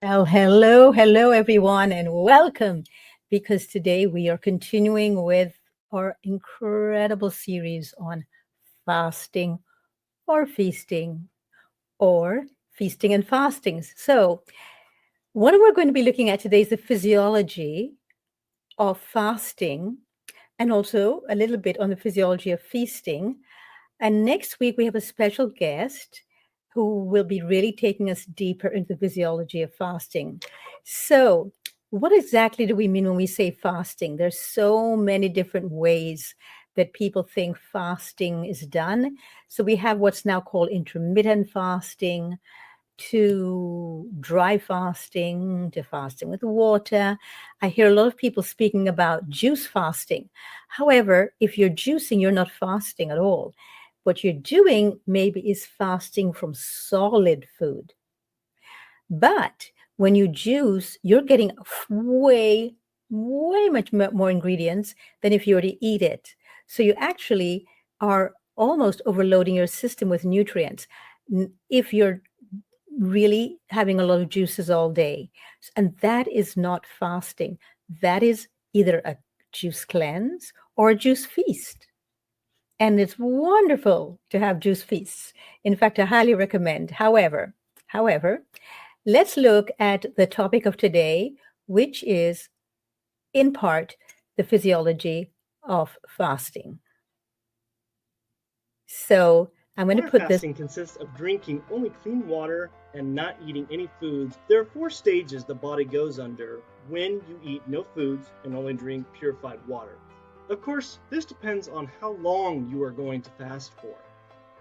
Well, hello, everyone, and welcome because today we are continuing with our incredible series on fasting or feasting or feasting and fastings. So, what we're going to be looking at today is the physiology of fasting and also a little bit on the physiology of feasting. And next week, we have a special guest who will be really taking us deeper into the physiology of fasting. So, what exactly do we mean when we say fasting? There's so many different ways that people think fasting is done. So, we have what's now called intermittent fasting, to dry fasting, to fasting with water. I hear a lot of people speaking about juice fasting. However, if you're juicing, you're not fasting at all. What you're doing maybe is fasting from solid food. But when you juice, you're getting way much more ingredients than if you were to eat it. So you actually are almost overloading your system with nutrients. If you're really having a lot of juices all day. And that is not fasting. That is either a juice cleanse or a juice feast. And it's wonderful to have juice feasts. In fact, I highly recommend. However, let's look at the topic of today, which is in part the physiology of fasting. So I'm going to Water put this. fasting consists of drinking only clean water and not eating any foods. There are four stages the body goes under when you eat no foods and only drink purified water. Of course, this depends on how long you are going to fast for.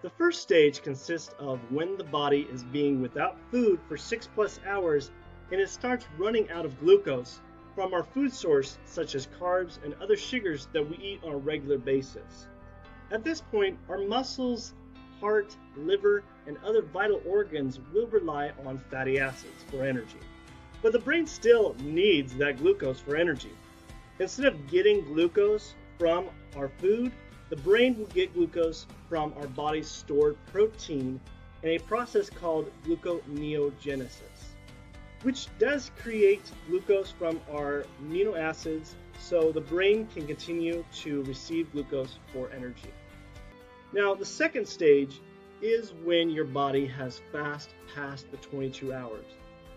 The first stage consists of when the body is being without food for 6+ hours and it starts running out of glucose from our food source, such as carbs and other sugars that we eat on a regular basis. At this point, our muscles, heart, liver, and other vital organs will rely on fatty acids for energy. But the brain still needs that glucose for energy. Instead of getting glucose from our food, the brain will get glucose from our body's stored protein in a process called gluconeogenesis, which does create glucose from our amino acids so the brain can continue to receive glucose for energy. Now, the second stage is when your body has fast past the 22 hours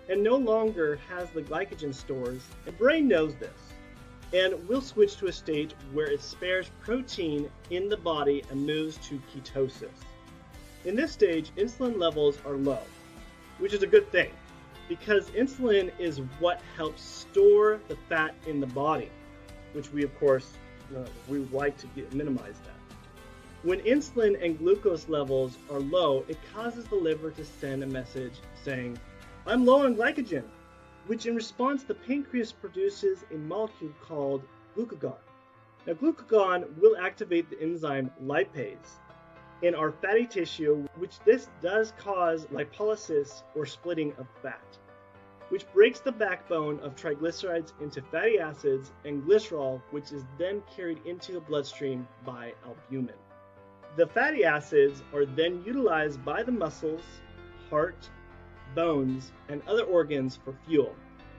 and no longer has the glycogen stores. The brain knows this and will switch to a state where it spares protein in the body and moves to ketosis. In this stage, insulin levels are low, which is a good thing because insulin is what helps store the fat in the body, which we, of course, we would like to minimize that. When insulin and glucose levels are low, it causes the liver to send a message saying, "I'm low on glycogen," which in response the pancreas produces a molecule called glucagon. Now, glucagon will activate the enzyme lipase in our fatty tissue, which this does cause lipolysis or splitting of fat, which breaks the backbone of triglycerides into fatty acids and glycerol, which is then carried into the bloodstream by albumin. The fatty acids are then utilized by the muscles, heart, bones, and other organs for fuel.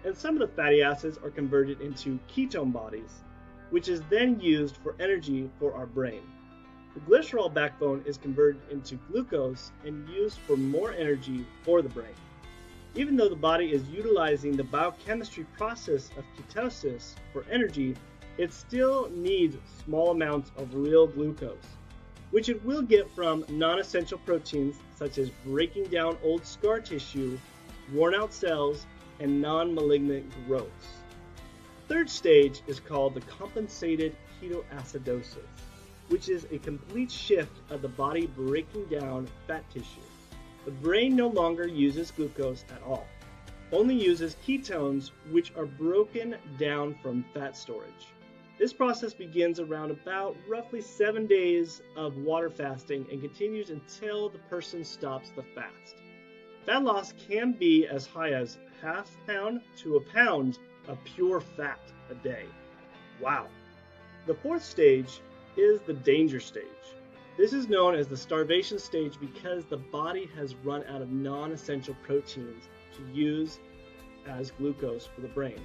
And some of the fatty acids are converted into ketone bodies, which is then used for energy for our brain. The glycerol backbone is converted into glucose and used for more energy for the brain. Even though the body is utilizing the biochemistry process of ketosis for energy, it still needs small amounts of real glucose, which it will get from non-essential proteins such as breaking down old scar tissue, worn out cells, and non-malignant growths. The third stage is called the compensated ketoacidosis, which is a complete shift of the body breaking down fat tissue. The brain no longer uses glucose at all, only uses ketones, which are broken down from fat storage. This process begins around about roughly 7 days of water fasting and continues until the person stops the fast. Fat loss can be as high as half pound to a pound of pure fat a day. Wow. The fourth stage is the danger stage. This is known as the starvation stage because the body has run out of non-essential proteins to use as glucose for the brain.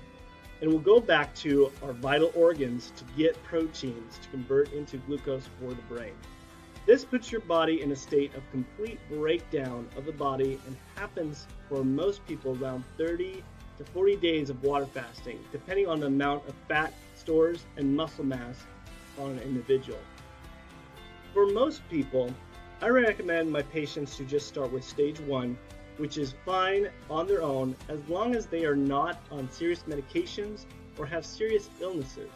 And we'll go back to our vital organs to get proteins to convert into glucose for the brain. This puts your body in a state of complete breakdown of the body and happens for most people around 30 to 40 days of water fasting, depending on the amount of fat stores and muscle mass on an individual. For most people, I recommend my patients to just start with stage 1, which is fine on their own as long as they are not on serious medications or have serious illnesses.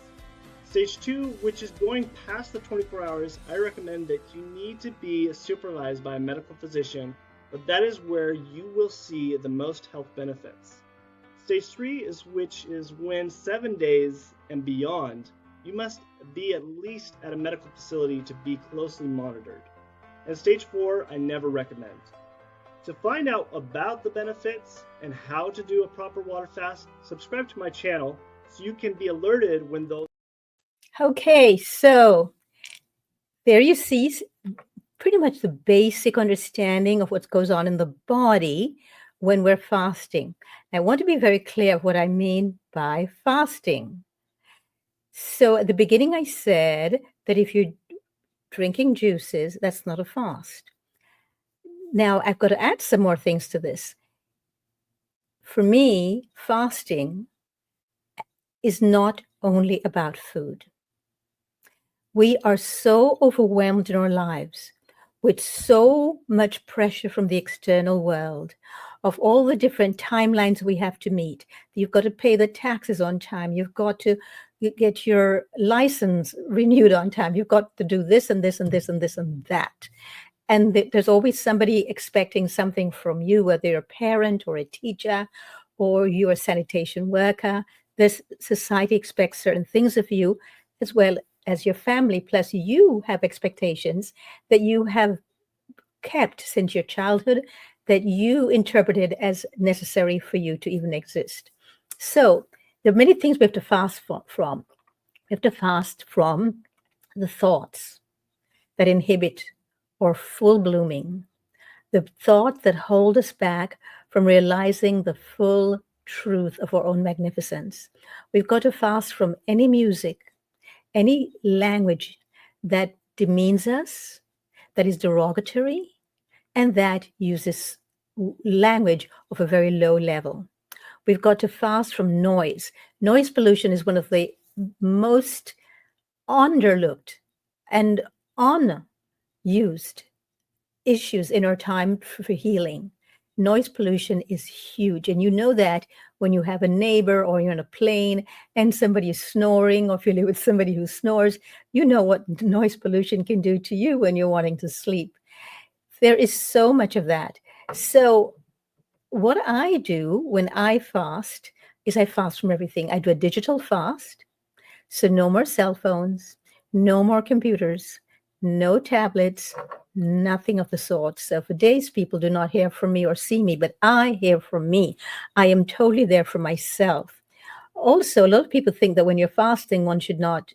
Stage 2, which is going past the 24 hours, I recommend that you need to be supervised by a medical physician, but that is where you will see the most health benefits. Stage 3 which is when 7 days and beyond, you must be at least at a medical facility to be closely monitored. And stage 4, I never recommend. To find out about the benefits and how to do a proper water fast, subscribe to my channel so you can be alerted when those. Okay, so there you see pretty much the basic understanding of what goes on in the body when we're fasting. I want to be very clear of what I mean by fasting. So at the beginning, I said that if you're drinking juices, that's not a fast. Now, I've got to add some more things to this. For me, fasting is not only about food. We are so overwhelmed in our lives with so much pressure from the external world of all the different timelines we have to meet. You've got to pay the taxes on time. You've got to get your license renewed on time. You've got to do this and this and this and this and that. And there's always somebody expecting something from you, whether you're a parent or a teacher or you're a sanitation worker. This society expects certain things of you as well as your family. Plus, you have expectations that you have kept since your childhood that you interpreted as necessary for you to even exist. So there are many things we have to fast from. We have to fast from the thoughts that inhibit or full blooming, the thoughts that hold us back from realizing the full truth of our own magnificence. We've got to fast from any music, any language that demeans us, that is derogatory, and that uses language of a very low level. We've got to fast from noise. Noise pollution is one of the most underlooked and unused issues in our time for healing. Noise pollution is huge. And you know that when you have a neighbor or you're on a plane and somebody is snoring, or if you live with somebody who snores, you know what noise pollution can do to you when you're wanting to sleep. There is so much of that. So what I do when I fast is I fast from everything. I do a digital fast. So no more cell phones, no more computers, no tablets, nothing of the sort. So for days, people do not hear from me or see me, but I hear from me. I am totally there for myself. Also, a lot of people think that when you're fasting, one cannot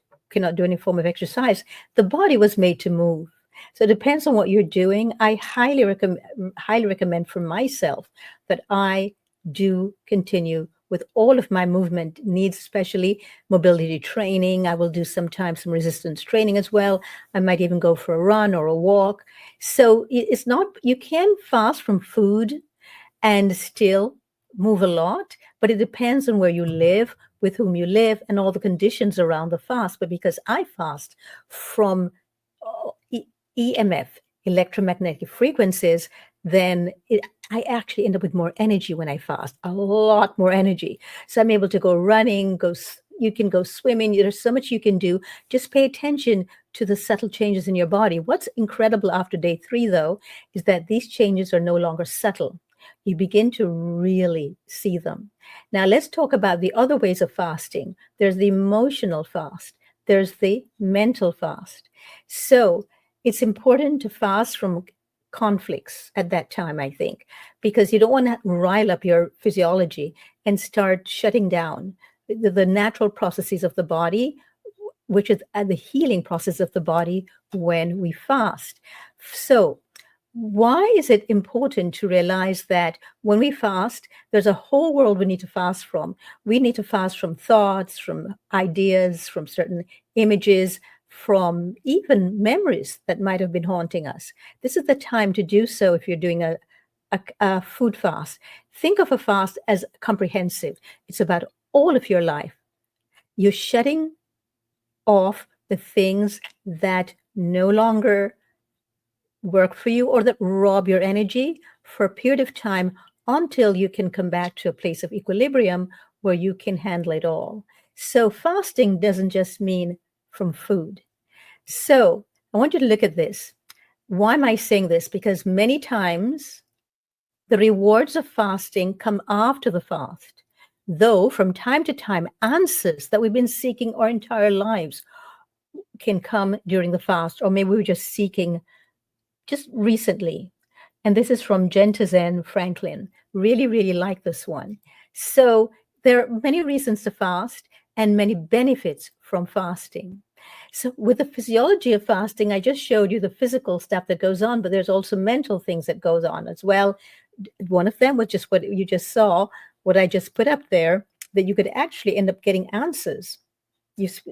do any form of exercise. The body was made to move. So it depends on what you're doing. I highly recommend for myself that I do continue with all of my movement needs, especially mobility training. I will do sometimes some resistance training as well. I might even go for a run or a walk. So it's not, you can fast from food and still move a lot, but it depends on where you live, with whom you live, and all the conditions around the fast. But because I fast from EMF, electromagnetic frequencies, then I actually end up with more energy when I fast, a lot more energy. So I'm able to go running, you can go swimming. There's so much you can do. Just pay attention to the subtle changes in your body. What's incredible after day 3, though, is that these changes are no longer subtle. You begin to really see them. Now, let's talk about the other ways of fasting. There's the emotional fast. There's the mental fast. So it's important to fast from conflicts at that time, I think, because you don't want to rile up your physiology and start shutting down the natural processes of the body, which is the healing process of the body when we fast. So Why is it important to realize that when we fast, there's a whole world we need to fast from? We need to fast from thoughts, from ideas, from certain images, from even memories that might have been haunting us. This is the time to do so if you're doing a food fast. Think of a fast as comprehensive, it's about all of your life. You're shutting off the things that no longer work for you or that rob your energy for a period of time until you can come back to a place of equilibrium where you can handle it all. So, fasting doesn't just mean from food. So, I want you to look at this. Why am I saying this? Because many times the rewards of fasting come after the fast, though from time to time, answers that we've been seeking our entire lives can come during the fast, or maybe we're just seeking just recently. And this is from Jen Franklin. Really, really like this one. So there are many reasons to fast and many benefits from fasting. So with the physiology of fasting, I just showed you the physical stuff that goes on, but there's also mental things that goes on as well. One of them was just what you just saw, what I just put up there, that you could actually end up getting answers.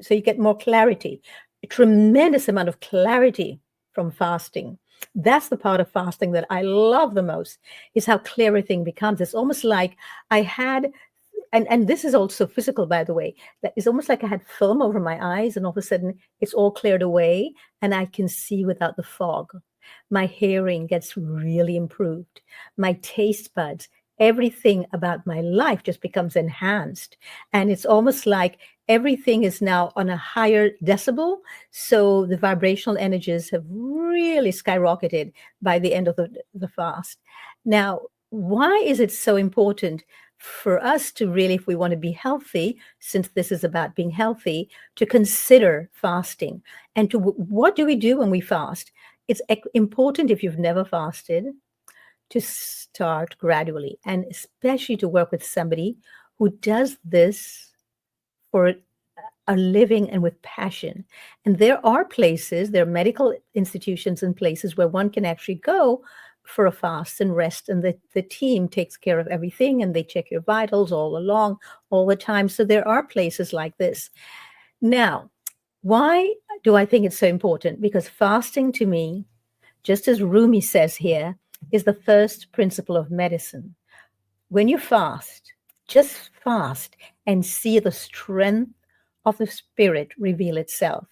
So you get more clarity, a tremendous amount of clarity from fasting. That's the part of fasting that I love the most, is how clear everything becomes. It's almost like I had, and this is also physical, by the way, that it's almost like I had film over my eyes and all of a sudden it's all cleared away and I can see without the fog. My hearing gets really improved. My taste buds, everything about my life just becomes enhanced. And it's almost like everything is now on a higher decibel. So the vibrational energies have really skyrocketed by the end of the fast. Now, why is it so important for us to really, if we want to be healthy, since this is about being healthy, to consider fasting? And to what do we do when we fast? It's important, if you've never fasted, to start gradually, and especially to work with somebody who does this for a living and with passion. And there are places, there are medical institutions and places where one can actually go for a fast and rest. And the team takes care of everything and they check your vitals all along, all the time. So there are places like this. Now, why do I think it's so important? Because fasting to me, just as Rumi says here, is the first principle of medicine. When you fast, just fast and see the strength of the spirit reveal itself.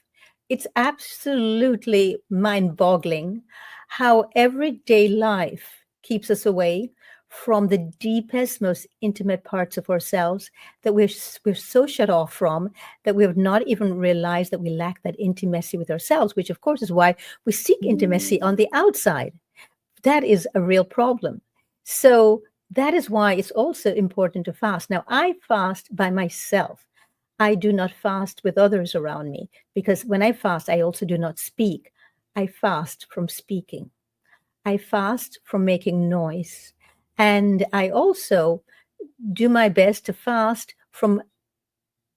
It's absolutely mind boggling how everyday life keeps us away from the deepest, most intimate parts of ourselves that we're so shut off from that we have not even realized that we lack that intimacy with ourselves, which, of course, is why we seek intimacy on the outside. That is a real problem. So that is why it's also important to fast. Now, I fast by myself. I do not fast with others around me because when I fast, I also do not speak. I fast from speaking. I fast from making noise. And I also do my best to fast from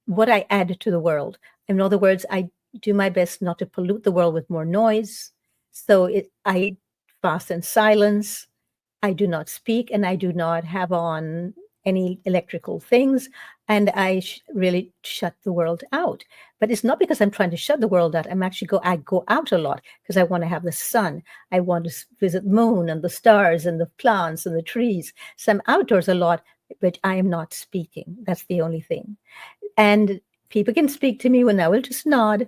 what I add to the world. In other words, I do my best not to pollute the world with more noise. So I fast in silence. I do not speak and I do not have on any electrical things. And I really shut the world out. But it's not because I'm trying to shut the world out. I go out a lot because I want to have the sun. I want to visit the moon and the stars and the plants and the trees. So I'm outdoors a lot, but I am not speaking. That's the only thing. And people can speak to me when I will just nod.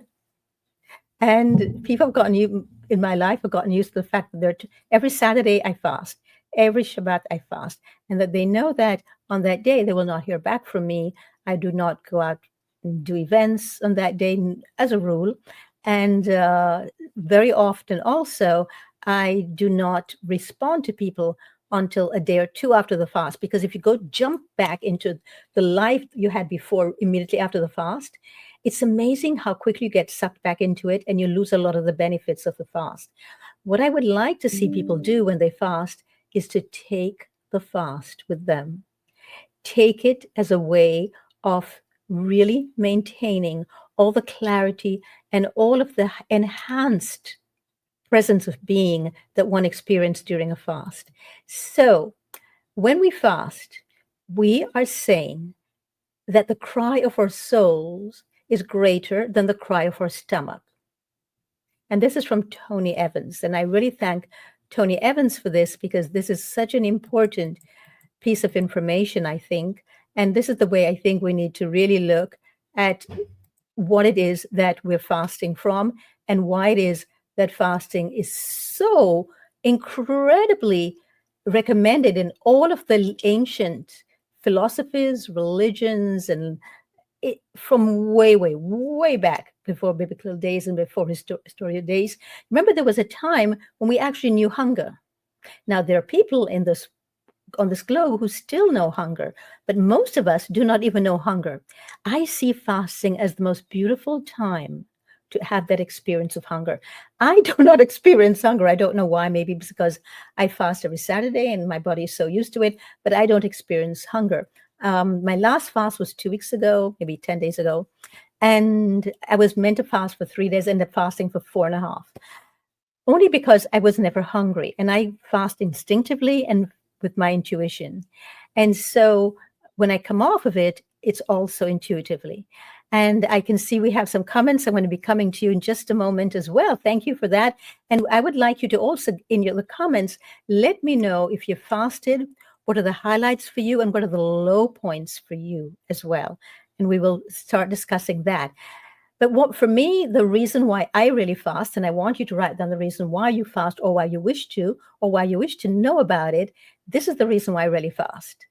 And people have gotten you in my life have gotten used to the fact that every Saturday I fast, every Shabbat I fast, and that they know that on that day they will not hear back from me. I do not go out and do events on that day as a rule, and very often also I do not respond to people until a day or two after the fast, because if you go jump back into the life you had before immediately after the fast, it's amazing how quickly you get sucked back into it and you lose a lot of the benefits of the fast. What I would like to see people do when they fast is to take the fast with them. Take it as a way of really maintaining all the clarity and all of the enhanced presence of being that one experiences during a fast. So when we fast, we are saying that the cry of our souls is greater than the cry of our stomach. And this is from Tony Evans. And I really thank Tony Evans for this because this is such an important piece of information, I think. And this is the way I think we need to really look at what it is that we're fasting from and why it is that fasting is so incredibly recommended in all of the ancient philosophies, religions, and from way, way, way back before biblical days and before historical days. Remember, there was a time when we actually knew hunger. Now, there are people in this on this globe who still know hunger, but most of us do not even know hunger. I see fasting as the most beautiful time to have that experience of hunger. I do not experience hunger. I don't know why. Maybe it's because I fast every Saturday and my body is so used to it, but I don't experience hunger. My last fast was 2 weeks ago, maybe 10 days ago. And I was meant to fast for 3 days, ended up fasting for 4.5, only because I was never hungry. And I fast instinctively and with my intuition. And so when I come off of it, it's also intuitively. And I can see we have some comments. I'm going to be coming to you in just a moment as well. Thank you for that. And I would like you to also, in the comments, let me know if you fasted, what are the highlights for you, and what are the low points for you as well. And we will start discussing that. But what for me, the reason why I really fast, and I want you to write down the reason why you fast or why you wish to, or why you wish to know about it. This is the reason why I really fast.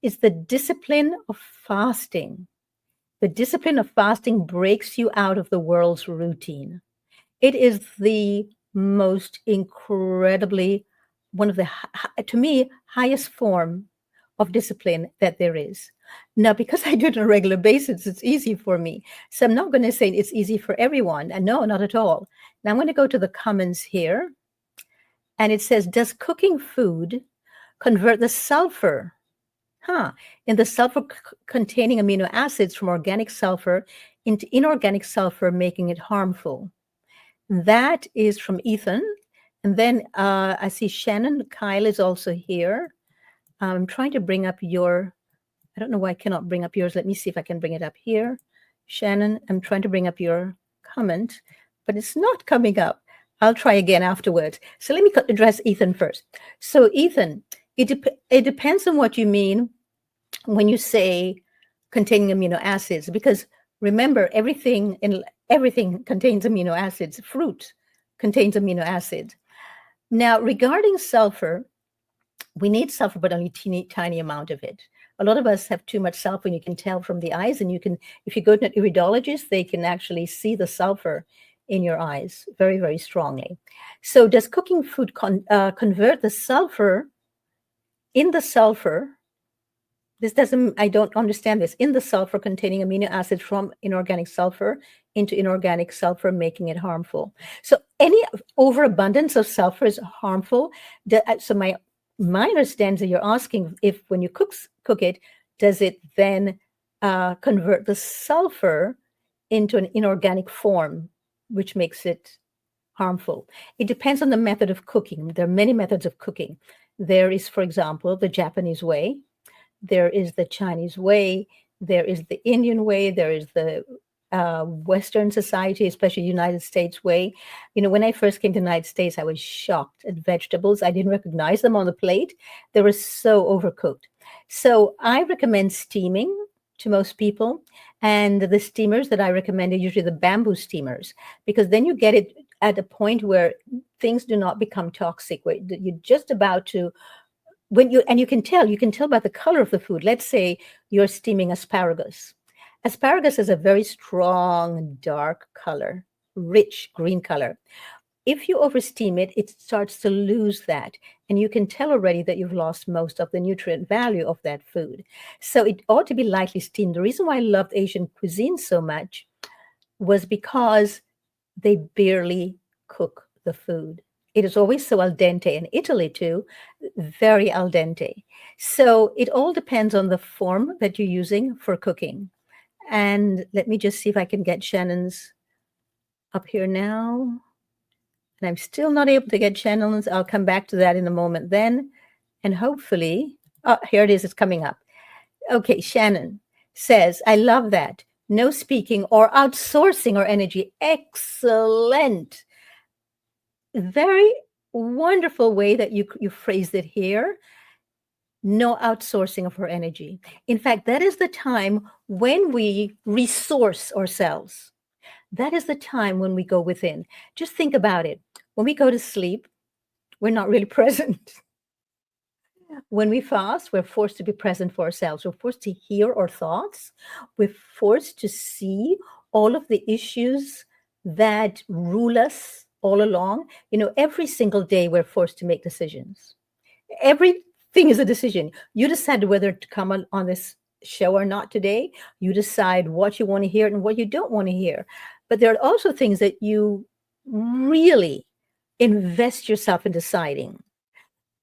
It's the discipline of fasting. The discipline of fasting breaks you out of the world's routine. It is the most incredibly, one of the, to me, highest form of discipline that there is. Now, because I do it on a regular basis, it's easy for me. So I'm not going to say it's easy for everyone. And no, not at all. Now I'm going to go to the comments here. And it says, does cooking food convert the sulfur in the sulfur containing amino acids from organic sulfur into inorganic sulfur, making it harmful? That is from Ethan. And then I see Shannon Kyle is also here. I'm trying to bring up your, I don't know why I cannot bring up yours. Let me see if I can bring it up here. Shannon, I'm trying to bring up your comment, but it's not coming up. I'll try again afterwards. So let me address Ethan first. So Ethan, it depends on what you mean when you say containing amino acids, because remember, everything contains amino acids. Fruit contains amino acids. Now, regarding sulfur, we need sulfur, but only teeny tiny amount of it. A lot of us have too much sulfur, and you can tell from the eyes. And you can, if you go to an iridologist, they can actually see the sulfur in your eyes very, very strongly. So, does cooking food convert the sulfur in the sulfur? This doesn't, I don't understand this. In the sulfur containing amino acids from inorganic sulfur into inorganic sulfur, making it harmful. So any overabundance of sulfur is harmful. So my understanding is you're asking if when you cook it, does it then convert the sulfur into an inorganic form, which makes it harmful? It depends on the method of cooking. There are many methods of cooking. There is, for example, the Japanese way. There is the Chinese way, there is the Indian way, there is the Western society, especially United States way. You know, when I first came to the United States, I was shocked at vegetables. I didn't recognize them on the plate. They were so overcooked. So I recommend steaming to most people. And the steamers that I recommend are usually the bamboo steamers, because then you get it at a point where things do not become toxic, where you're just about to, you can tell by the color of the food. Let's say you're steaming asparagus. Asparagus is a very strong, dark color, rich green color. If you oversteam it, it starts to lose that. And you can tell already that you've lost most of the nutrient value of that food. So it ought to be lightly steamed. The reason why I loved Asian cuisine so much was because they barely cook the food. It is always so al dente, in Italy too, very al dente. So it all depends on the form that you're using for cooking. And let me just see if I can get Shannon's up here now. And I'm still not able to get channels. I'll come back to that in a moment then. And hopefully, oh, here it is. It's coming up. Okay, Shannon says, I love that. No speaking or outsourcing our energy. Excellent. Very wonderful way that you phrased it here. No outsourcing of our energy. In fact, that is the time when we resource ourselves. That is the time when we go within. Just think about it. When we go to sleep, we're not really present. When we fast, we're forced to be present for ourselves. We're forced to hear our thoughts. We're forced to see all of the issues that rule us all along. Every single day we're forced to make decisions. Everything is a decision. You decide whether to come on this show or not today. You decide what you want to hear and what you don't want to hear. But there are also things that you really invest yourself in deciding.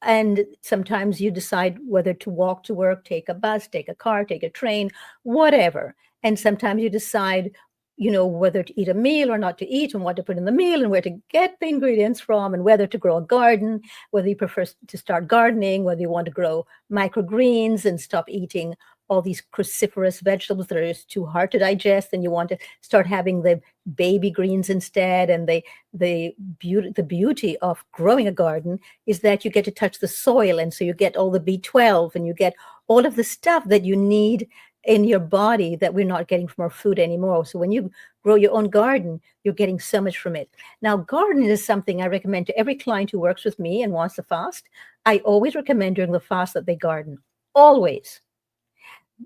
And sometimes you decide whether to walk to work, take a bus, take a car, take a train, whatever. And sometimes you decide, whether to eat a meal or not to eat, and what to put in the meal, and where to get the ingredients from, and whether to grow a garden, whether you prefer to start gardening, whether you want to grow microgreens and stop eating all these cruciferous vegetables that are just too hard to digest, and you want to start having the baby greens instead. And the beauty of growing a garden is that you get to touch the soil, and so you get all the B12 and you get all of the stuff that you need in your body that we're not getting from our food anymore. So when you grow your own garden, you're getting so much from it. Now, gardening is something I recommend to every client who works with me and wants to fast. I always recommend during the fast that they garden. Always.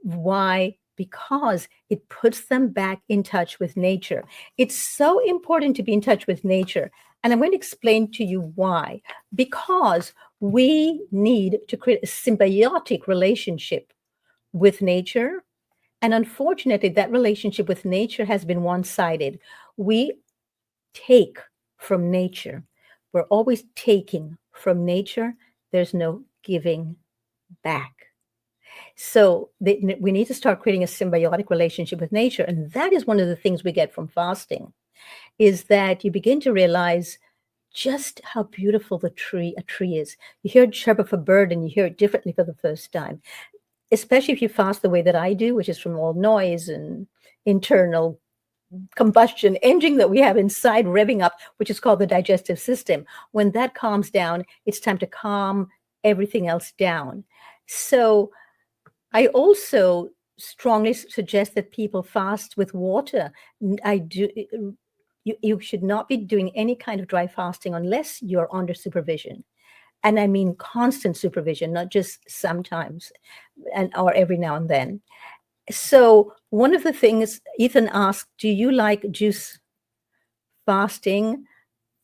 Why? Because it puts them back in touch with nature. It's so important to be in touch with nature. And I'm going to explain to you why. Because we need to create a symbiotic relationship with nature. And unfortunately, that relationship with nature has been one sided. We take from nature. We're always taking from nature. There's no giving back. So we need to start creating a symbiotic relationship with nature. And that is one of the things we get from fasting, is that you begin to realize just how beautiful a tree is. You hear it chirp of a bird and you hear it differently for the first time, especially if you fast the way that I do, which is from all noise and internal combustion engine that we have inside revving up, which is called the digestive system. When that calms down, it's time to calm everything else down. So I also strongly suggest that people fast with water. I do. You should not be doing any kind of dry fasting unless you're under supervision. And I mean constant supervision, not just sometimes or every now and then. So one of the things Ethan asked, do you like juice fasting?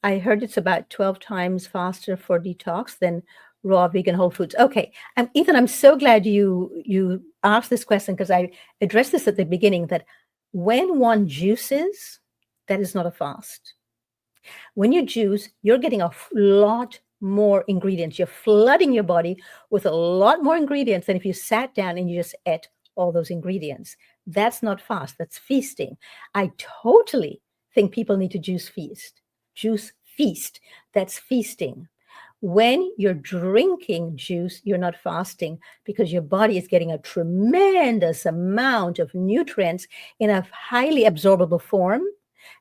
I heard it's about 12 times faster for detox than raw vegan whole foods. Okay. Ethan, I'm so glad you asked this question, because I addressed this at the beginning, that when one juices, that is not a fast. When you juice, you're getting a lot more ingredients. You're flooding your body with a lot more ingredients than if you sat down and you just ate all those ingredients. That's not fast. That's feasting. I totally think people need to juice feast. Juice feast. That's feasting. When you're drinking juice, you're not fasting, because your body is getting a tremendous amount of nutrients in a highly absorbable form.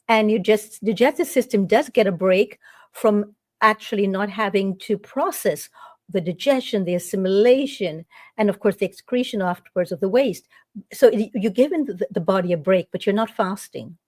And the digestive system does get a break from actually not having to process the digestion, the assimilation, and of course the excretion afterwards of the waste. So you're giving the body a break, but you're not fasting.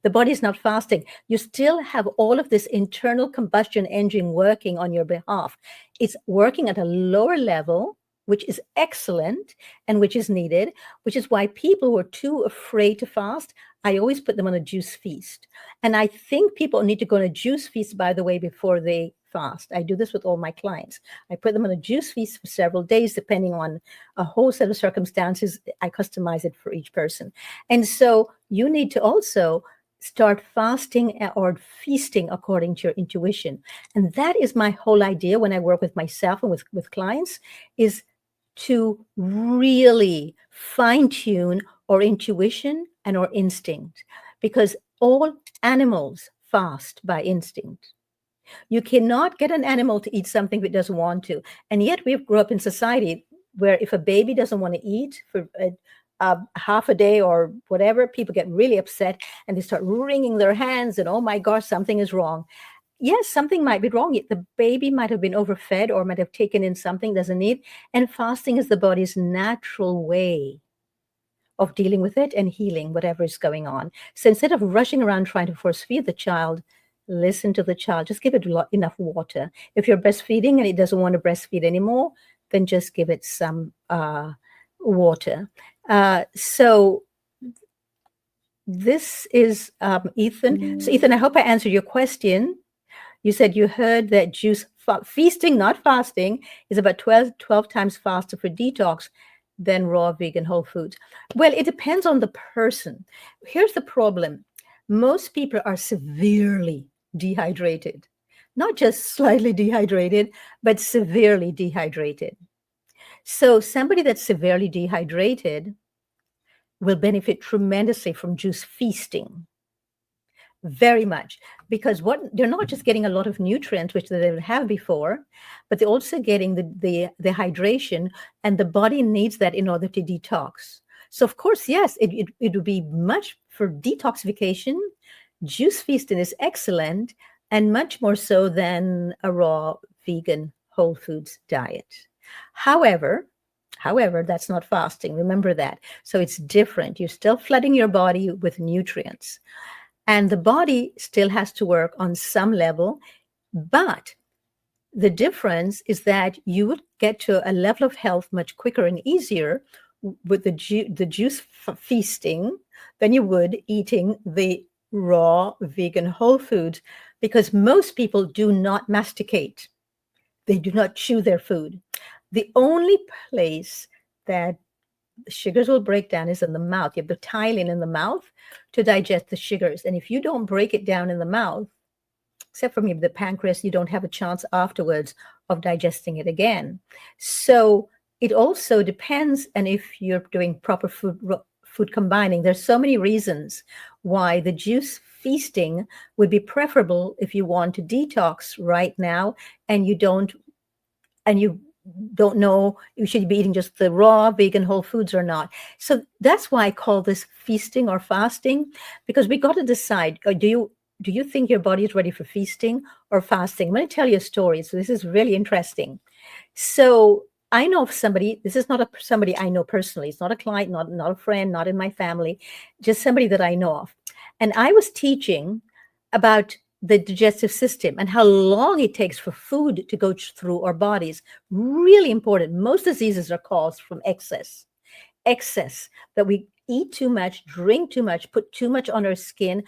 The body is not fasting. You still have all of this internal combustion engine working on your behalf. It's working at a lower level, which is excellent and which is needed, which is why people who are too afraid to fast, I always put them on a juice feast. And I think people need to go on a juice feast, by the way, before they fast. I do this with all my clients. I put them on a juice feast for several days, depending on a whole set of circumstances. I customize it for each person. And so you need to also start fasting or feasting according to your intuition. And that is my whole idea when I work with myself and with clients, is to really fine-tune our intuition and our instinct, because all animals fast by instinct. You cannot get an animal to eat something if it doesn't want to. And yet we've grew up in society where if a baby doesn't want to eat for half a day or whatever, people get really upset and they start wringing their hands and, oh my gosh, something is wrong. Yes, something might be wrong. The baby might have been overfed or might have taken in something it doesn't need. And fasting is the body's natural way of dealing with it and healing whatever is going on. So instead of rushing around trying to force feed the child, listen to the child. Just give it enough water. If you're breastfeeding and it doesn't want to breastfeed anymore, then just give it some water. So this is Ethan. So Ethan, I hope I answered your question. You said you heard that feasting, not fasting, is about 12 times faster for detox than raw vegan whole foods. Well, it depends on the person. Here's the problem. Most people are severely dehydrated, not just slightly dehydrated, but severely dehydrated. So somebody that's severely dehydrated will benefit tremendously from juice feasting. Very much, because what they're not just getting a lot of nutrients, which they didn't have before, but they're also getting the hydration, and the body needs that in order to detox. So of course, yes, it would be much for detoxification. Juice feasting is excellent, and much more so than a raw vegan whole foods diet. However, that's not fasting. Remember that. So it's different. You're still flooding your body with nutrients. And the body still has to work on some level, but the difference is that you would get to a level of health much quicker and easier with the juice feasting than you would eating the raw vegan whole foods, because most people do not masticate. They do not chew their food. The only place that sugars will break down is in the mouth. You have the ptyalin in the mouth to digest the sugars. And if you don't break it down in the mouth, except for maybe the pancreas, you don't have a chance afterwards of digesting it again. So it also depends, and if you're doing proper food combining, there's so many reasons why the juice feasting would be preferable if you want to detox right now and you don't know you should be eating just the raw vegan whole foods or not. So that's why I call this feasting or fasting, because we got to decide, do you think your body is ready for feasting or fasting? I'm going to tell you a story. So this is really interesting. So I know of somebody, this is not somebody I know personally. It's not a client, not a friend, not in my family, just somebody that I know of. And I was teaching about the digestive system and how long it takes for food to go through our bodies. Really important. Most diseases are caused from excess, that we eat too much, drink too much, put too much on our skin,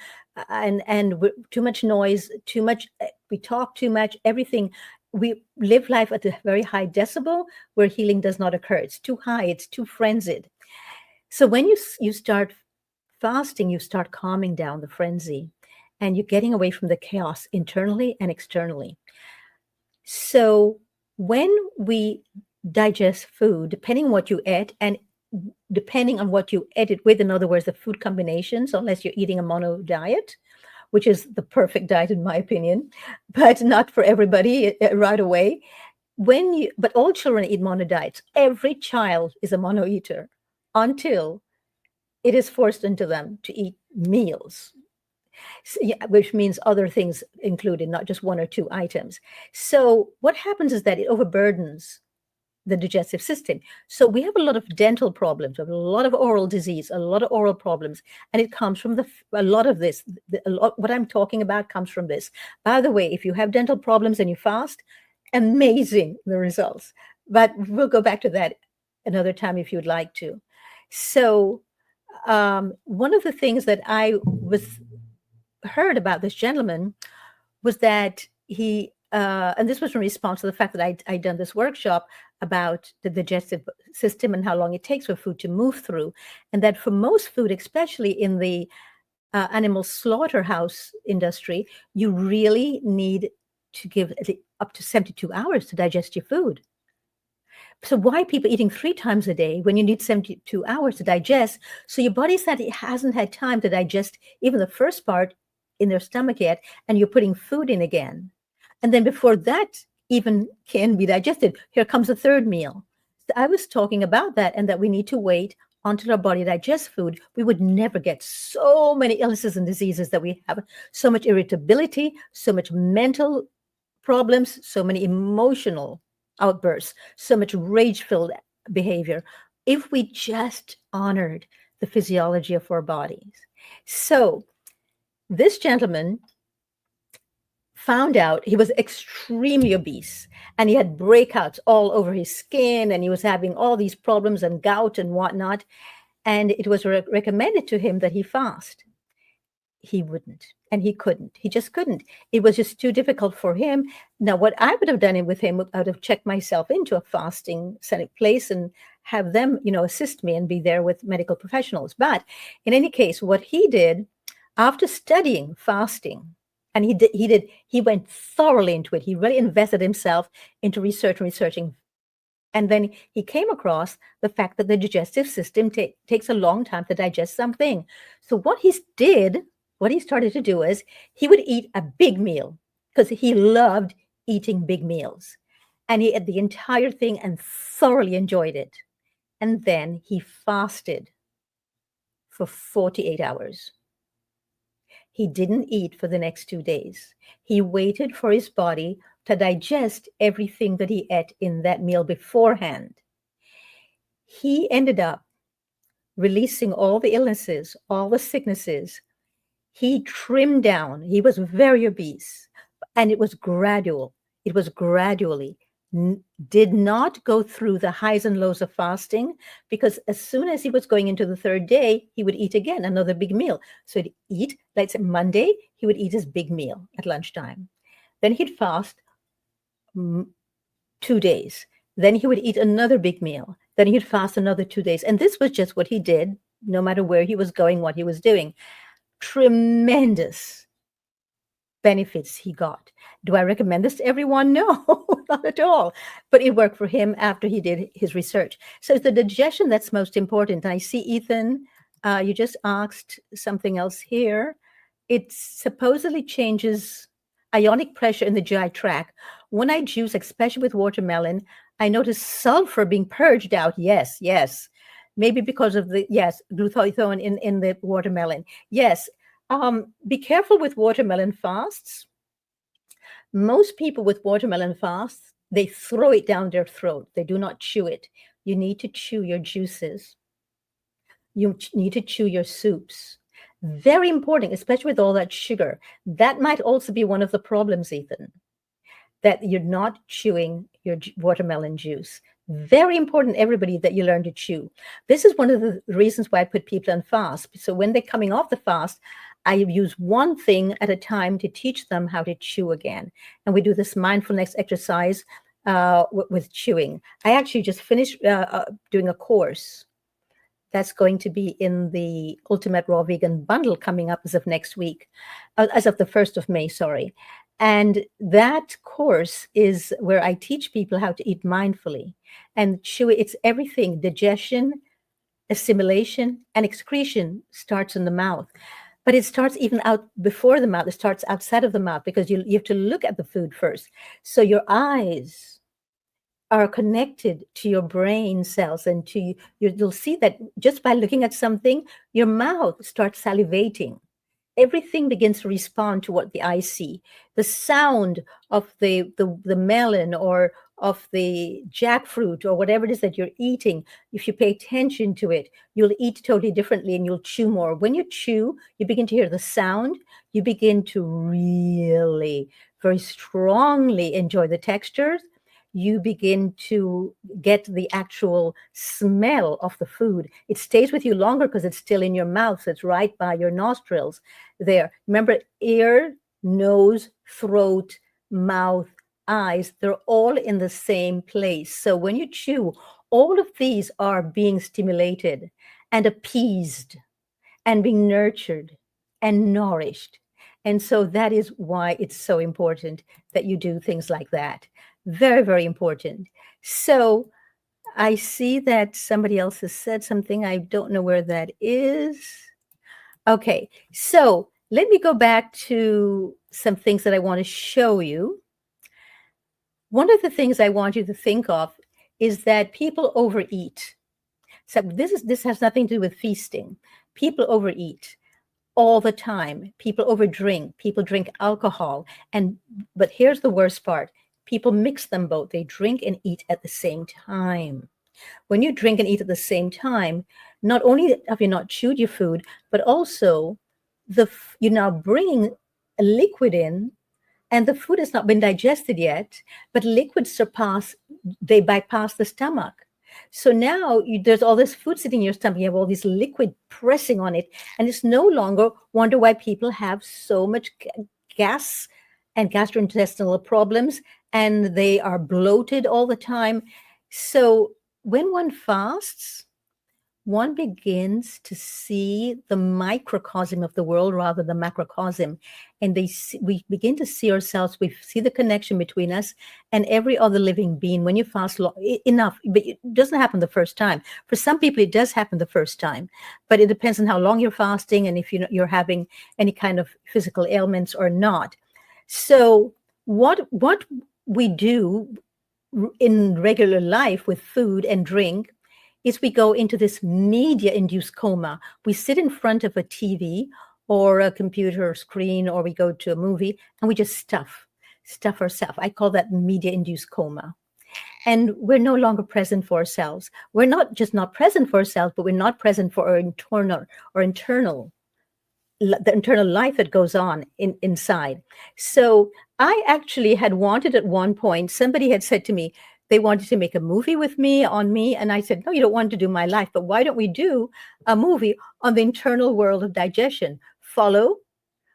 and too much noise, too much, we talk too much, everything. We live life at a very high decibel where healing does not occur. It's too high, it's too frenzied. So when you start fasting, you start calming down the frenzy and you're getting away from the chaos internally and externally. So when we digest food, depending on what you ate and depending on what you ate it with, in other words, the food combinations, unless you're eating a mono diet, which is the perfect diet in my opinion, but not for everybody right away. But all children eat mono diets. Every child is a mono eater until it is forced into them to eat meals, which means other things included, not just one or two items. So what happens is that it overburdens the digestive system. So we have a lot of dental problems, a lot of oral disease, a lot of oral problems, and it comes from a lot of this. What I'm talking about comes from this. By the way, if you have dental problems and you fast, amazing the results. But we'll go back to that another time if you'd like to. So one of the things that I heard about this gentleman was that he, and this was in response to the fact that I'd done this workshop about the digestive system and how long it takes for food to move through, and that for most food, especially in the animal slaughterhouse industry, you really need to give up to 72 hours to digest your food. So why people eating 3 times a day when you need 72 hours to digest? So your body said it hasn't had time to digest even the first part in their stomach yet, and you're putting food in again. And then before that even can be digested, here comes a third meal. So I was talking about that, and that we need to wait until our body digests food. We would never get so many illnesses and diseases that we have, so much irritability, so much mental problems, so many emotional outbursts, so much rage filled behavior, if we just honored the physiology of our bodies. So, this gentleman found out he was extremely obese, and he had breakouts all over his skin, and he was having all these problems and gout and whatnot. And it was recommended to him that he fast. He wouldn't, and he couldn't. He just couldn't. It was just too difficult for him. Now, what I would have done it with him, I would have checked myself into a fasting place and have them, assist me and be there with medical professionals. But in any case, what he did after studying fasting, and he went thoroughly into it. He really invested himself into researching. And then he came across the fact that the digestive system takes a long time to digest something. So what he started to do is he would eat a big meal, because he loved eating big meals. And he ate the entire thing and thoroughly enjoyed it. And then he fasted for 48 hours. He didn't eat for the next 2 days. He waited for his body to digest everything that he ate in that meal beforehand. He ended up releasing all the illnesses, all the sicknesses. He trimmed down. He was very obese, and it was gradual. It was gradually. Did not go through the highs and lows of fasting, because as soon as he was going into the third day, he would eat again another big meal. So he'd eat, let's say Monday, he would eat his big meal at lunchtime. Then he'd fast 2 days. Then he would eat another big meal. Then he'd fast another 2 days. And this was just what he did, no matter where he was going, what he was doing. Tremendous benefits he got. Do I recommend this to everyone? No, not at all. But it worked for him after he did his research. So it's the digestion that's most important. I see, Ethan, you just asked something else here. It supposedly changes ionic pressure in the GI tract. When I juice, especially with watermelon, I notice sulfur being purged out. Yes, yes. Maybe because of glutathione in the watermelon. Yes. Be careful with watermelon fasts. Most people with watermelon fasts, they throw it down their throat. They do not chew it. You need to chew your juices. You need to chew your soups. Very important, especially with all that sugar. That might also be one of the problems, Ethan, that you're not chewing your watermelon juice. Very important, everybody, that you learn to chew. This is one of the reasons why I put people on fast. So when they're coming off the fast, I use one thing at a time to teach them how to chew again. And we do this mindfulness exercise with chewing. I actually just finished doing a course that's going to be in the Ultimate Raw Vegan Bundle coming up as of next week, as of the 1st of May, sorry. And that course is where I teach people how to eat mindfully and chew. It's everything: digestion, assimilation, and excretion starts in the mouth. But it starts even out before the mouth. It starts outside of the mouth, because you have to look at the food first. So your eyes are connected to your brain cells, and to you'll see that just by looking at something, your mouth starts salivating. Everything begins to respond to what the eyes see. The sound of the melon or of the jackfruit or whatever it is that you're eating, if you pay attention to it, you'll eat totally differently and you'll chew more. When you chew, you begin to hear the sound. You begin to really very strongly enjoy the textures. You begin to get the actual smell of the food. It stays with you longer because it's still in your mouth. So it's right by your nostrils there. Remember, ear, nose, throat, mouth, eyes, they're all in the same place. So when you chew, all of these are being stimulated and appeased and being nurtured and nourished. And so that is why it's so important that you do things like that. Very, very important. So I see that somebody else has said something. I don't know where that is. Okay, so let me go back to some things that I want to show you. One of the things I want you to think of is that people overeat. So this has nothing to do with feasting. People overeat all the time. People overdrink. People drink alcohol. And but here's the worst part. People mix them both. They drink and eat at the same time. When you drink and eat at the same time, not only have you not chewed your food, but also you're now bringing a liquid in, and the food has not been digested yet, but liquids they bypass the stomach. So now there's all this food sitting in your stomach. You have all this liquid pressing on it, and it's no longer wonder why people have so much gas and gastrointestinal problems, and they are bloated all the time. So when one fasts, one begins to see the microcosm of the world rather than the macrocosm. And we begin to see ourselves, we see the connection between us and every other living being. When you fast enough, but it doesn't happen the first time. For some people, it does happen the first time, but it depends on how long you're fasting and if you're having any kind of physical ailments or not. So what we do in regular life with food and drink is we go into this media induced coma. We sit in front of a TV or a computer screen, or we go to a movie and we just stuff ourselves. I call that media induced coma. And we're no longer present for ourselves. We're not just not present for ourselves, but we're not present for our internal the internal life that goes on inside. So I actually had wanted at one point, somebody had said to me, they wanted to make a movie with me on me. And I said, no, you don't want to do my life, but why don't we do a movie on the internal world of digestion? Follow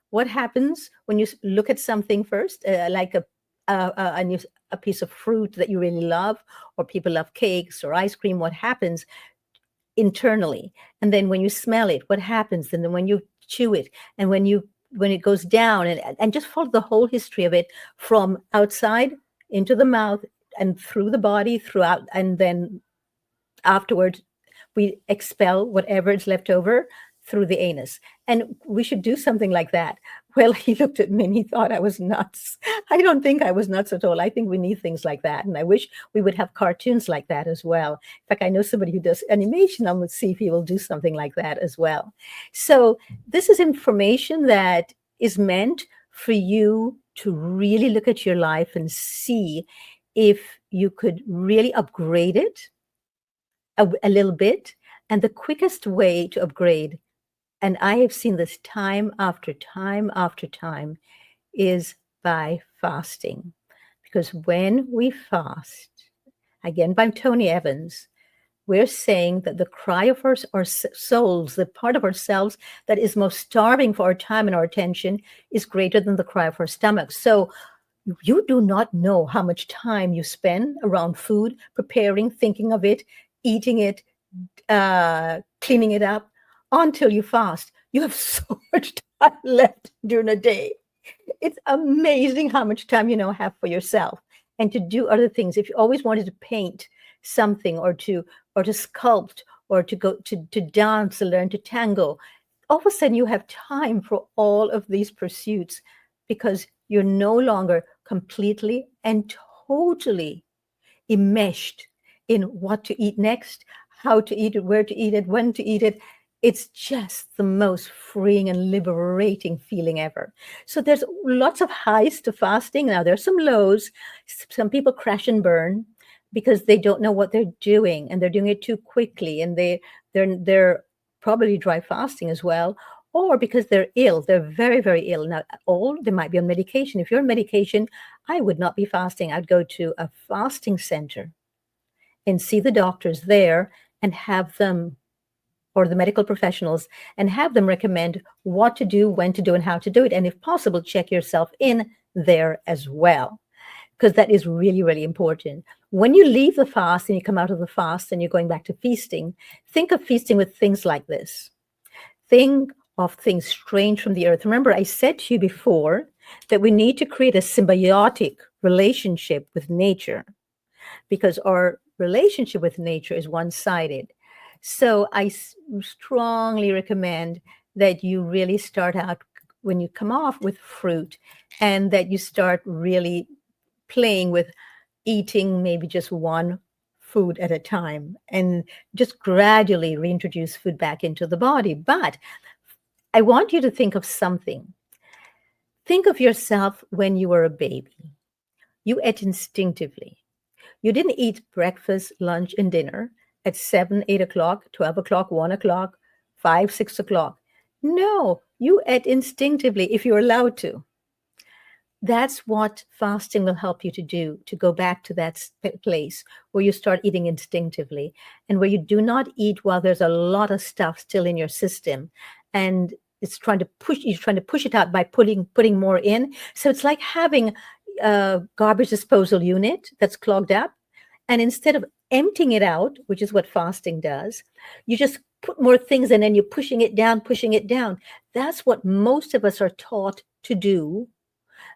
what happens when you look at something first, like a piece of fruit that you really love, or people love cakes or ice cream. What happens internally? And then when you smell it, what happens? And then when you chew it, and when it goes down, and just follow the whole history of it from outside into the mouth and through the body throughout, and then afterwards we expel whatever is left over through the anus. And we should do something like that. Well, he looked at me and he thought I was nuts. I don't think I was nuts at all. I think we need things like that. And I wish we would have cartoons like that as well. In fact, I know somebody who does animation. I'm going to see if he will do something like that as well. So this is information that is meant for you to really look at your life and see if you could really upgrade it a little bit. And the quickest way to upgrade, and I have seen this time after time after time, is by fasting. Because when we fast, again by Tony Evans, we're saying that the cry of our souls, the part of ourselves that is most starving for our time and our attention, is greater than the cry of our stomach. So you do not know how much time you spend around food, preparing, thinking of it, eating it, cleaning it up until you fast. You have so much time left during a day. It's amazing how much time you now have for yourself and to do other things. If you always wanted to paint something, or to sculpt, or to go to dance, or learn to tango, all of a sudden you have time for all of these pursuits, because you're no longer completely and totally enmeshed in what to eat next, how to eat it, where to eat it, when to eat it. It's just the most freeing and liberating feeling ever. So there's lots of highs to fasting. Now there's some lows. Some people crash and burn because they don't know what they're doing, and they're doing it too quickly, and they're probably dry fasting as well, or because they're ill. They're very, very ill. Now, they might be on medication. If you're on medication, I would not be fasting. I'd go to a fasting center and see the doctors there and have them, or the medical professionals, and have them recommend what to do, when to do, and how to do it. And if possible, check yourself in there as well, because that is really, really important. When you leave the fast and you come out of the fast and you're going back to feasting, think of feasting with things like this. Think of things strange from the earth. Remember, I said to you before that we need to create a symbiotic relationship with nature, because our relationship with nature is one-sided. So I strongly recommend that you really start out, when you come off, with fruit, and that you start really playing with eating maybe just one food at a time and just gradually reintroduce food back into the body. But I want you to think of something. Think of yourself when you were a baby. You ate instinctively. You didn't eat breakfast, lunch, and dinner at 7, 8 o'clock, 12 o'clock, 1 o'clock, 5, 6 o'clock. No, you ate instinctively if you're allowed to. That's what fasting will help you to do, to go back to that place where you start eating instinctively and where you do not eat while there's a lot of stuff still in your system. And you're trying to push it out by putting more in. So it's like having a garbage disposal unit that's clogged up. And instead of emptying it out, which is what fasting does, you just put more things in and you're pushing it down, pushing it down. That's what most of us are taught to do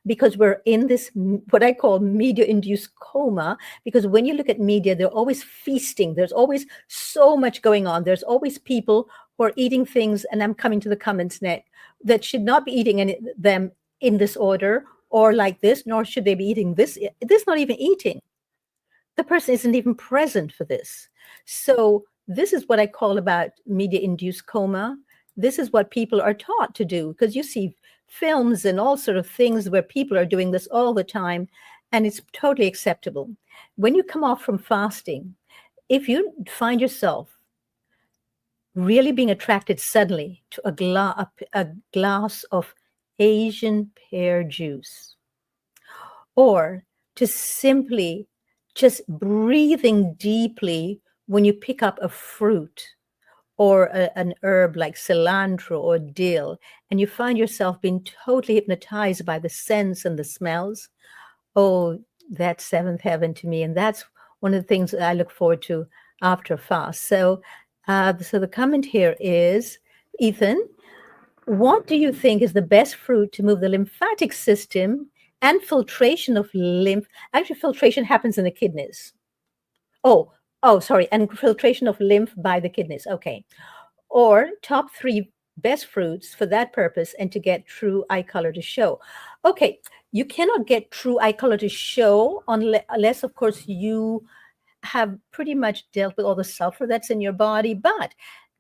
because we're in this what I call media induced coma. Because when you look at media, they're always feasting. There's always so much going on. There's always people who are eating things, and I'm coming to the comments net, that should not be eating them in this order or like this, nor should they be eating this. This is not even eating. The person isn't even present for this. So this is what I call about media induced coma. This is what people are taught to do, because you see films and all sort of things where people are doing this all the time, and it's totally acceptable. When you come off from fasting, if you find yourself really being attracted suddenly to a glass of Asian pear juice, or to simply just breathing deeply when you pick up a fruit or an herb like cilantro or dill, and you find yourself being totally hypnotized by the scents and the smells, oh, that's seventh heaven to me. And that's one of the things that I look forward to after a fast. So the comment here is, Ethan, what do you think is the best fruit to move the lymphatic system and filtration of lymph? Actually, filtration happens in the kidneys. Oh, sorry, and filtration of lymph by the kidneys. Okay. Or top three best fruits for that purpose and to get true eye color to show. Okay, you cannot get true eye color to show unless, of course, you have pretty much dealt with all the sulfur that's in your body. But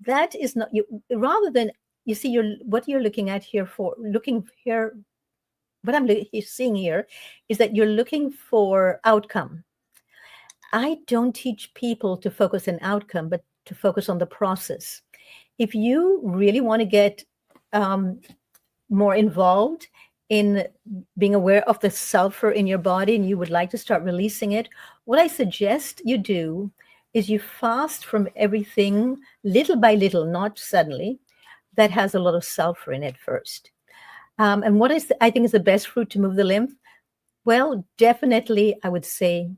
that is not you. Rather than, you see, what you're looking at here for looking here. What I'm seeing here is that you're looking for outcome. I don't teach people to focus on outcome, but to focus on the process. If you really want to get more involved in being aware of the sulfur in your body and you would like to start releasing it, what I suggest you do is you fast from everything little by little, not suddenly, that has a lot of sulfur in it first. And what I think is the best fruit to move the lymph? Well, definitely, I would say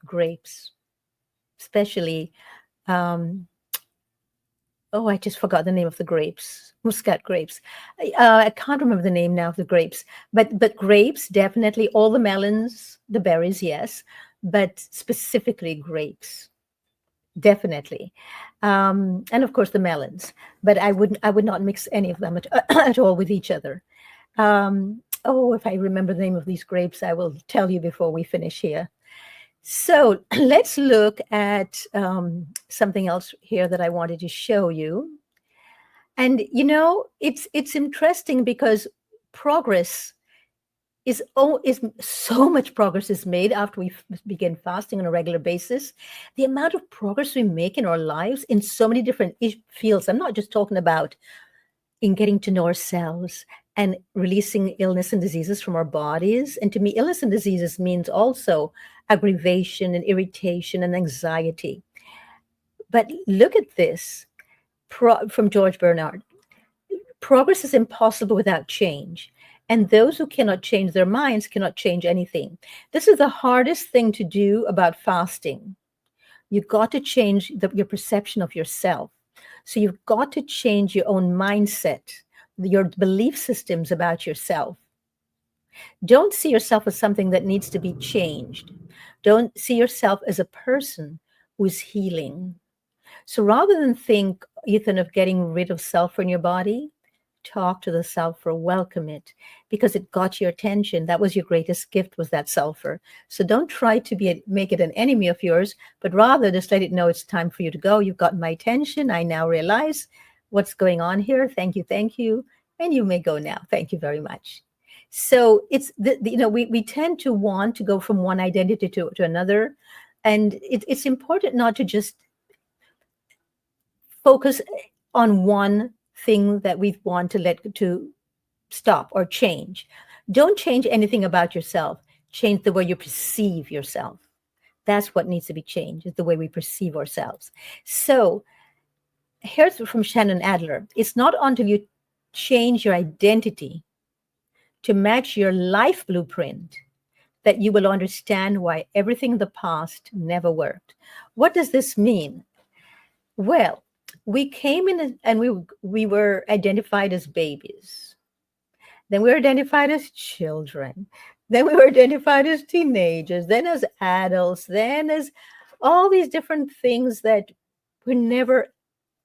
grapes, especially. I just forgot the name of the grapes, Muscat grapes. I can't remember the name now of the grapes, but grapes, definitely. All the melons, the berries, yes, but specifically grapes, definitely. And of course the melons, but I would not mix any of them at all with each other. If I remember the name of these grapes, I will tell you before we finish here. So let's look at something else here that I wanted to show you. And it's interesting because progress is so much progress is made after we begin fasting on a regular basis. The amount of progress we make in our lives in so many different fields. I'm not just talking about in getting to know ourselves and releasing illness and diseases from our bodies. And to me, illness and diseases means also aggravation and irritation and anxiety. But look at this from George Bernard. Progress is impossible without change. And those who cannot change their minds cannot change anything. This is the hardest thing to do about fasting. You've got to change your perception of yourself. So you've got to change your own mindset, your belief systems about yourself. Don't see yourself as something that needs to be changed. Don't see yourself as a person who is healing. So rather than think, Ethan, of getting rid of sulfur in your body, talk to the sulfur, welcome it, because it got your attention. That was your greatest gift, was that sulfur. So don't try to make it an enemy of yours, but rather just let it know it's time for you to go. You've gotten my attention. I now realize what's going on here. Thank you, thank you. And you may go now. Thank you very much. So it's, we tend to want to go from one identity to another. And it's important not to just focus on one thing that we want to stop or change. Don't change anything about yourself. Change the way you perceive yourself. That's what needs to be changed, is the way we perceive ourselves. So here's from Shannon Adler. It's not until you change your identity to match your life blueprint that you will understand why everything in the past never worked. What does this mean? Well, we came in and we were identified as babies. Then we were identified as children. Then we were identified as teenagers, then as adults, then as all these different things that were never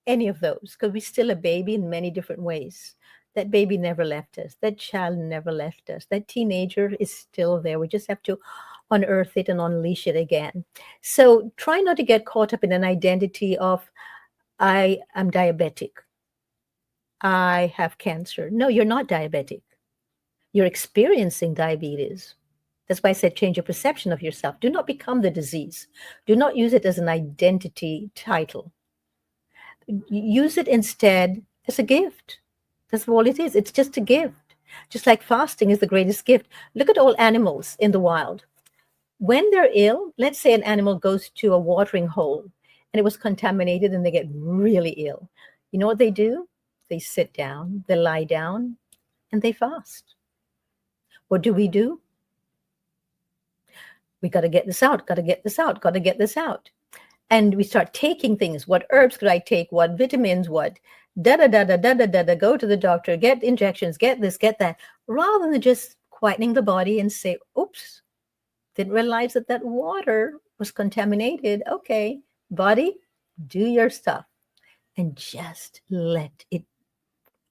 any of those, because we're still a baby in many different ways. That baby never left us. That child never left us. That teenager is still there. We just have to unearth it and unleash it again. So try not to get caught up in an identity of, I am diabetic. I have cancer. No, you're not diabetic. You're experiencing diabetes. That's why I said change your perception of yourself. Do not become the disease. Do not use it as an identity title. Use it instead as a gift. That's all it is. It's just a gift. Just like fasting is the greatest gift. Look at all animals in the wild. When they're ill, let's say an animal goes to a watering hole and it was contaminated and they get really ill. You know what they do? They sit down, they lie down, and they fast. What do? We got to get this out, got to get this out, got to get this out. And we start taking things. What herbs could I take? What vitamins? What da, go to the doctor, get injections, get this, get that, rather than just quietening the body and say, oops, didn't realize that water was contaminated. Okay, body, do your stuff and just let it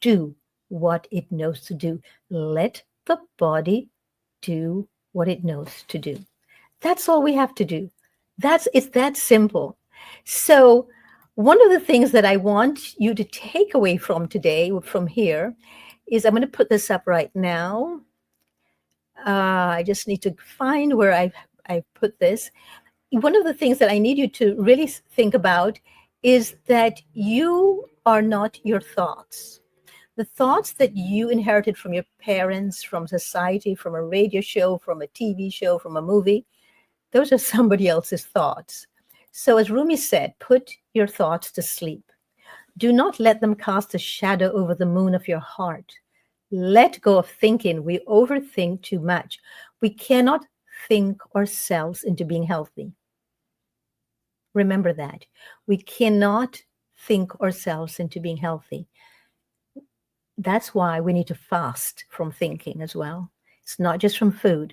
do what it knows to do. Let the body do what it knows to do. That's all we have to do. It's that simple. So one of the things that I want you to take away from today, from here, is I'm going to put this up right now. I just need to find where I've put this. One of the things that I need you to really think about is that you are not your thoughts. The thoughts that you inherited from your parents, from society, from a radio show, from a TV show, from a movie, those are somebody else's thoughts. So as Rumi said, put your thoughts to sleep. Do not let them cast a shadow over the moon of your heart. Let go of thinking. We overthink too much. We cannot think ourselves into being healthy. Remember that. We cannot think ourselves into being healthy. That's why we need to fast from thinking as well. It's not just from food.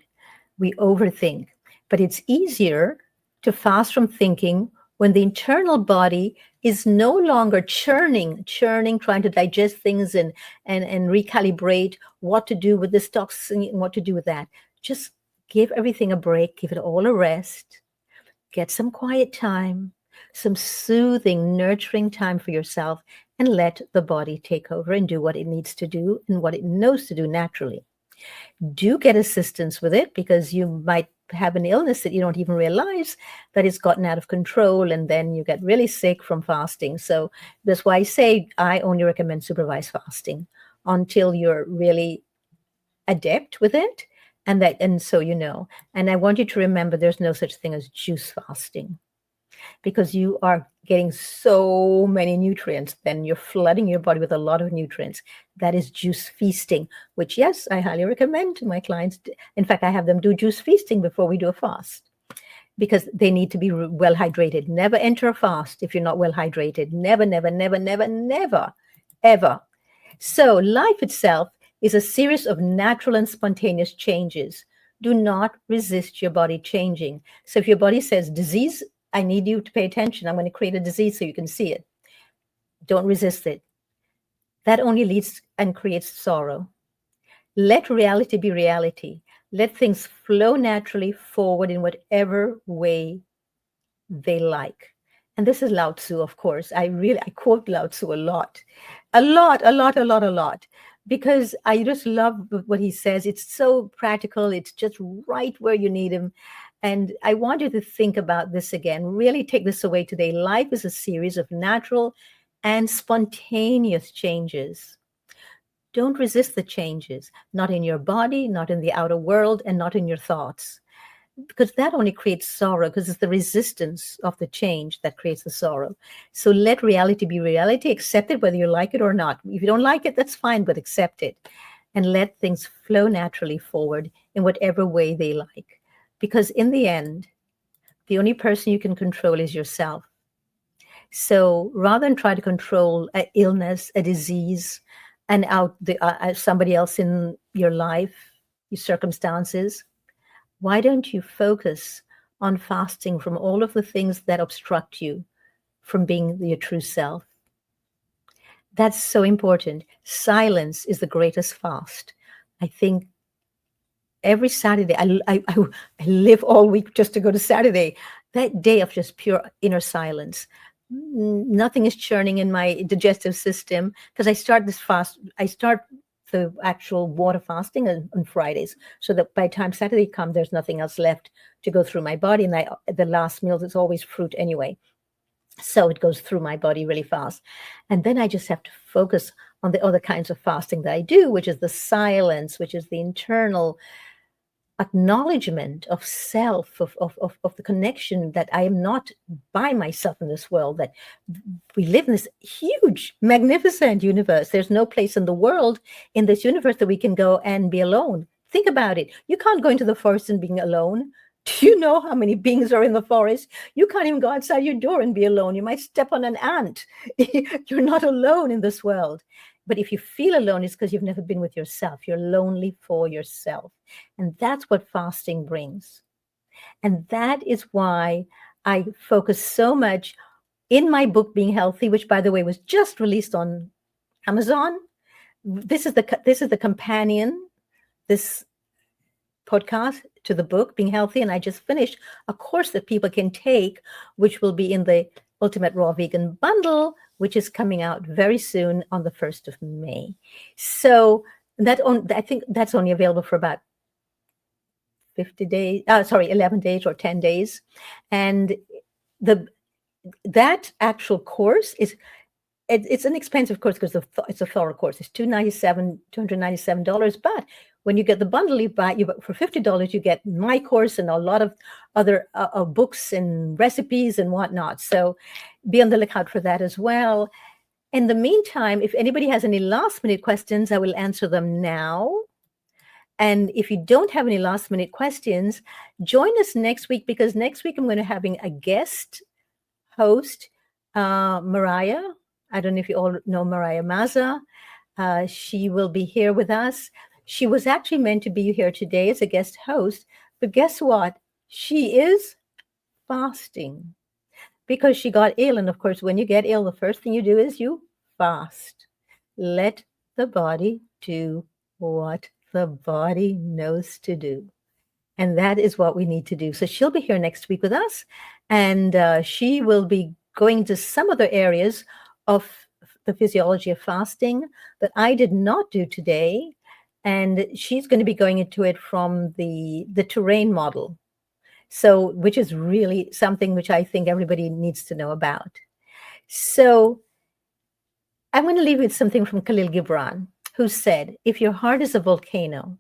We overthink. But it's easier to fast from thinking when the internal body is no longer churning, trying to digest things and recalibrate what to do with this toxin and what to do with that. Just give everything a break, give it all a rest, get some quiet time, some soothing, nurturing time for yourself, and let the body take over and do what it needs to do and what it knows to do naturally. Do get assistance with it, because you might have an illness that you don't even realize that it's gotten out of control, and then you get really sick from fasting. So that's why I say I only recommend supervised fasting until you're really adept with it, and so you know. And I want you to remember there's no such thing as juice fasting, because you are getting so many nutrients, then you're flooding your body with a lot of nutrients. That is juice feasting, which, yes, I highly recommend to my clients. In fact, I have them do juice feasting before we do a fast, because they need to be well hydrated. Never enter a fast if you're not well hydrated. Never, never, never, never, never, ever. So life itself is a series of natural and spontaneous changes. Do not resist your body changing. So if your body says disease, I need you to pay attention. I'm going to create a disease so you can see it. Don't resist it. That only leads and creates sorrow. Let reality be reality. Let things flow naturally forward in whatever way they like. And this is Lao Tzu, of course. I quote Lao Tzu a lot, a lot, because I just love what he says. It's so practical. It's just right where you need him. And I want you to think about this again. Really take this away today. Life is a series of natural and spontaneous changes. Don't resist the changes, not in your body, not in the outer world, and not in your thoughts, because that only creates sorrow, because it's the resistance of the change that creates the sorrow. So let reality be reality, accept it whether you like it or not. If you don't like it, that's fine, but accept it and let things flow naturally forward in whatever way they like. Because in the end, the only person you can control is yourself. So rather than try to control an illness, a disease, and out somebody else in your life, your circumstances, why don't you focus on fasting from all of the things that obstruct you from being your true self? That's so important. Silence is the greatest fast. I think every Saturday, I live all week just to go to Saturday, that day of just pure inner silence. Nothing is churning in my digestive system, because I start the actual water fasting on Fridays, so that by the time Saturday comes, there's nothing else left to go through my body. And the last meal is always fruit anyway. So it goes through my body really fast. And then I just have to focus on the other kinds of fasting that I do, which is the silence, which is the internal acknowledgement of self, of the connection that I am not by myself in this world, that we live in this huge, magnificent universe. There's no place in the world, in this universe, that we can go and be alone. Think about it. You can't go into the forest and being alone. Do you know how many beings are in the forest? You can't even go outside your door and be alone. You might step on an ant. You're not alone in this world. But if you feel alone, it's because you've never been with yourself. You're lonely for yourself. And that's what fasting brings. And that is why I focus so much in my book, Being Healthy, which, by the way, was just released on Amazon. This is the companion, this podcast to the book, Being Healthy. And I just finished a course that people can take, which will be in the Ultimate Raw Vegan Bundle, which is coming out very soon on the 1st of May. So I think that's only available for about 50 days, 11 days or 10 days. And that actual course it's an expensive course, because it's a thorough course. It's $297. But when you get the bundle, you buy for $50, you get my course and a lot of other books and recipes and whatnot. So be on the lookout for that as well. In the meantime, if anybody has any last minute questions, I will answer them now. And if you don't have any last minute questions, join us next week, because next week I'm going to having a guest host, Mariah. I don't know if you all know Mariah Maza. She will be here with us. She was actually meant to be here today as a guest host, but guess what? She is fasting because she got ill. And of course, when you get ill, the first thing you do is you fast. Let the body do what the body knows to do. And that is what we need to do. So she'll be here next week with us, and she will be going to some other areas of the physiology of fasting that I did not do today. And she's going to be going into it from the terrain model. So, which is really something which I think everybody needs to know about. So I'm going to leave with something from Khalil Gibran, who said, if your heart is a volcano,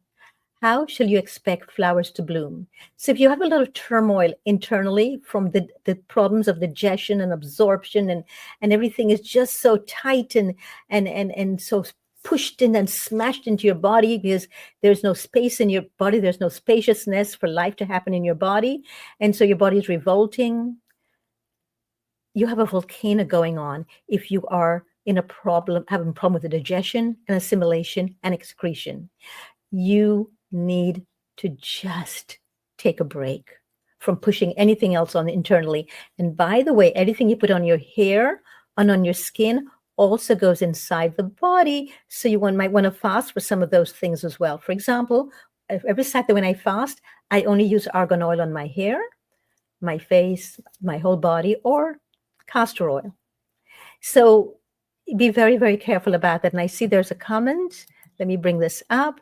how shall you expect flowers to bloom? So if you have a lot of turmoil internally from the problems of digestion and absorption, and everything is just so tight and so pushed in and smashed into your body, because there's no space in your body, there's no spaciousness for life to happen in your body, and so your body is revolting, you have a volcano going on if you are having a problem with the digestion and assimilation and excretion. You need to just take a break from pushing anything else on internally. And by the way, anything you put on your hair and on your skin also goes inside the body. So you might want to fast for some of those things as well. For example, every Saturday when I fast, I only use argan oil on my hair, my face, my whole body, or castor oil. So be very, very careful about that. And I see there's a comment. Let me bring this up.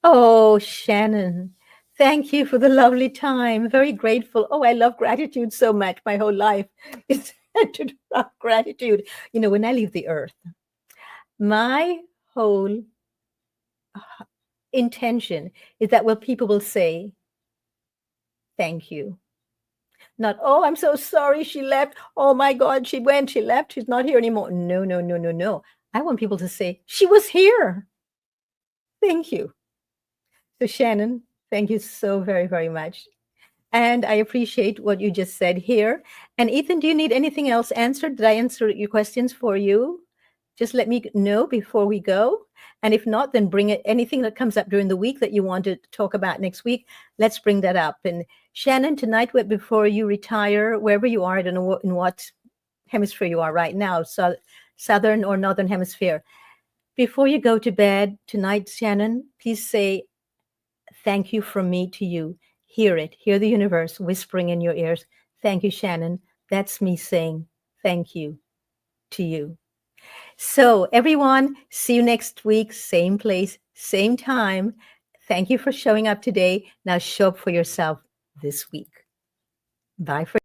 Oh, Shannon, thank you for the lovely time. Very grateful. Oh, I love gratitude so much. My whole life is centered around gratitude. You know, when I leave the earth, my whole intention is that people will say, thank you. Not, oh, I'm so sorry she left. Oh my God, she went, she left, she's not here anymore. No, no, no, no, no. I want people to say, she was here. Thank you. So, Shannon, thank you so very, very much. And I appreciate what you just said here. And Ethan, do you need anything else answered? Did I answer your questions for you? Just let me know before we go. And if not, then bring it anything that comes up during the week that you want to talk about next week. Let's bring that up. And Shannon, tonight, before you retire, wherever you are, I don't know in what hemisphere you are right now, so southern or northern hemisphere. Before you go to bed tonight, Shannon, please say, thank you from me to you. Hear it. Hear the universe whispering in your ears. Thank you, Shannon. That's me saying thank you to you. So, everyone, see you next week, same place, same time. Thank you for showing up today. Now, show up for yourself this week. Bye for